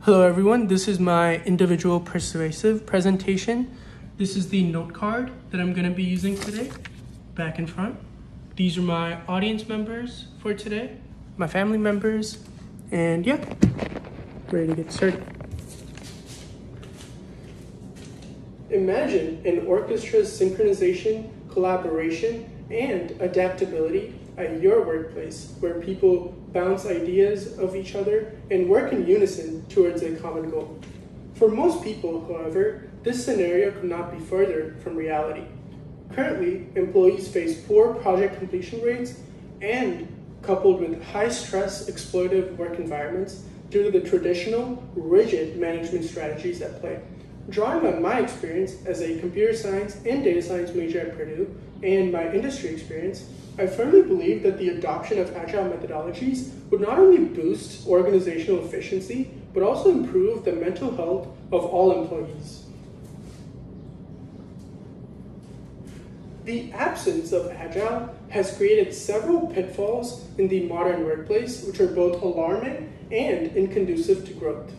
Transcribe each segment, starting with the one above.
Hello everyone, this is my individual persuasive presentation. This is the note card that I'm going to be using today, back and front. These are my audience members for today, my family members, and yeah, ready to get started. Imagine an orchestra's synchronization, collaboration, and adaptability at your workplace where people bounce ideas of each other and work in unison towards a common goal. For most people, however, this scenario could not be further from reality. Currently, employees face poor project completion rates and coupled with high-stress, exploitative work environments due to the traditional, rigid management strategies at play. Drawing on my experience as a computer science and data science major at Purdue and my industry experience, I firmly believe that the adoption of agile methodologies would not only boost organizational efficiency, but also improve the mental health of all employees. The absence of agile has created several pitfalls in the modern workplace, which are both alarming and inconducive to growth.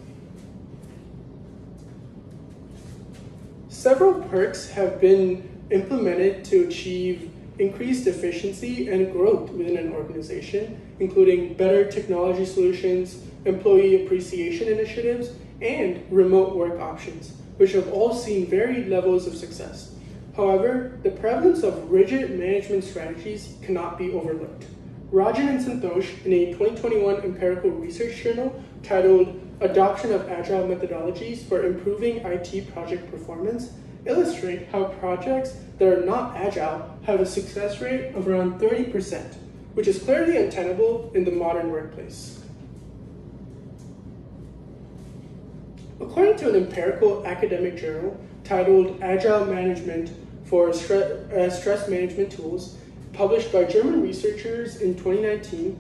Several perks have been implemented to achieve increased efficiency and growth within an organization, including better technology solutions, employee appreciation initiatives, and remote work options, which have all seen varied levels of success. However, the prevalence of rigid management strategies cannot be overlooked. Rajan and Santosh, in a 2021 empirical research journal titled Adoption of Agile Methodologies for Improving IT Project Performance, illustrate how projects that are not agile have a success rate of around 30%, which is clearly untenable in the modern workplace. According to an empirical academic journal titled Agile Management for Stress Management Tools, published by German researchers in 2019,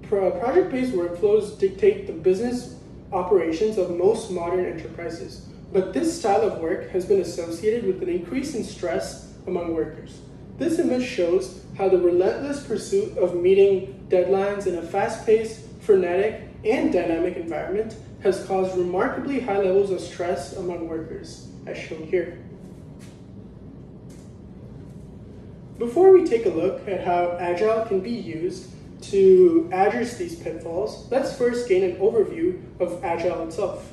project-based workflows dictate the business operations of most modern enterprises. But this style of work has been associated with an increase in stress among workers. This image shows how the relentless pursuit of meeting deadlines in a fast-paced, frenetic, and dynamic environment has caused remarkably high levels of stress among workers, as shown here. Before we take a look at how Agile can be used to address these pitfalls, let's first gain an overview of Agile itself.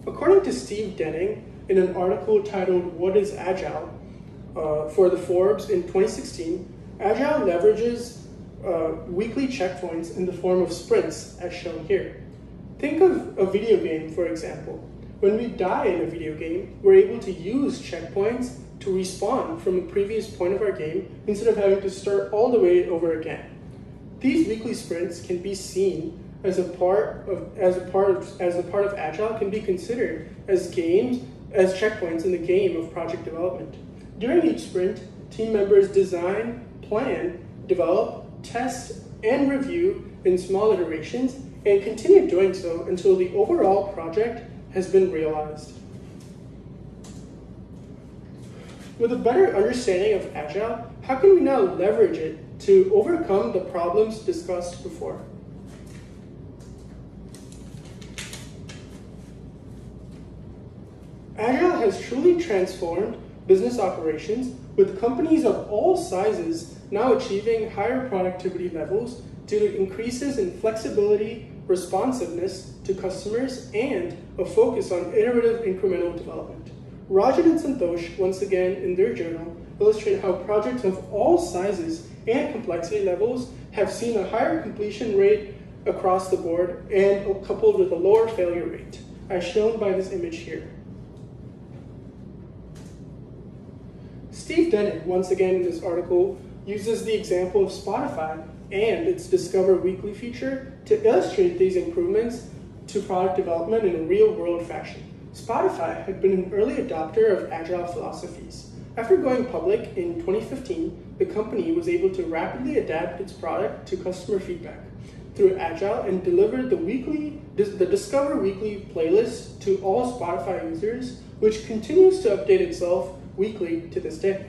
According to Steve Denning, in an article titled What is Agile? For the Forbes in 2016, Agile leverages weekly checkpoints in the form of sprints, as shown here. Think of a video game, for example. When we die in a video game, we're able to use checkpoints to respawn from a previous point of our game instead of having to start all the way over again. These weekly sprints can be seen as a part of Agile can be considered as checkpoints in the game of project development. During each sprint, team members design, plan, develop, test, and review in small iterations and continue doing so until the overall project has been realized. With a better understanding of Agile, how can we now leverage it to overcome the problems discussed before? Agile has truly transformed business operations, with companies of all sizes now achieving higher productivity levels due to increases in flexibility, responsiveness to customers, and a focus on iterative incremental development. Rajan and Santosh, once again in their journal, illustrate how projects of all sizes and complexity levels have seen a higher completion rate across the board and coupled with a lower failure rate, as shown by this image here. Steve Denning, once again in this article, uses the example of Spotify and its Discover Weekly feature to illustrate these improvements to product development in a real-world fashion. Spotify had been an early adopter of Agile philosophies. After going public in 2015, the company was able to rapidly adapt its product to customer feedback through Agile and delivered the Discover Weekly playlist to all Spotify users, which continues to update itself weekly to this day.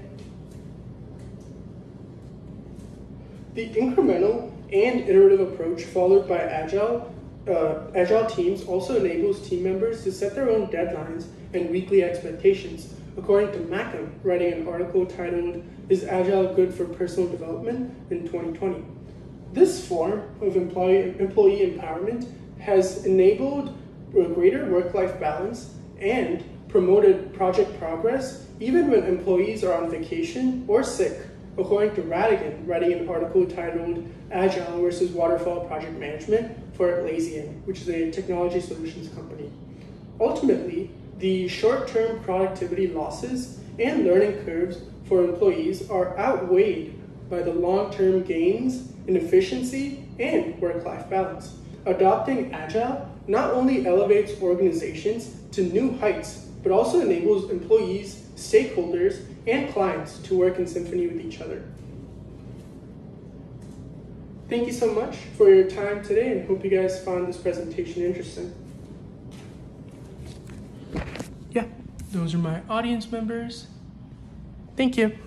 The incremental and iterative approach followed by Agile teams also enables team members to set their own deadlines and weekly expectations. According to Mackham, writing an article titled, "Is Agile Good for Personal Development?" in 2020. This form of employee empowerment has enabled a greater work-life balance and promoted project progress even when employees are on vacation or sick, according to Radigan, writing an article titled Agile versus Waterfall Project Management for Atlassian, which is a technology solutions company. Ultimately, the short-term productivity losses and learning curves for employees are outweighed by the long-term gains in efficiency and work-life balance. Adopting Agile not only elevates organizations to new heights, but also enables employees, stakeholders, and clients to work in symphony with each other. Thank you so much for your time today, and hope you guys found this presentation interesting. Yeah, those are my audience members. Thank you.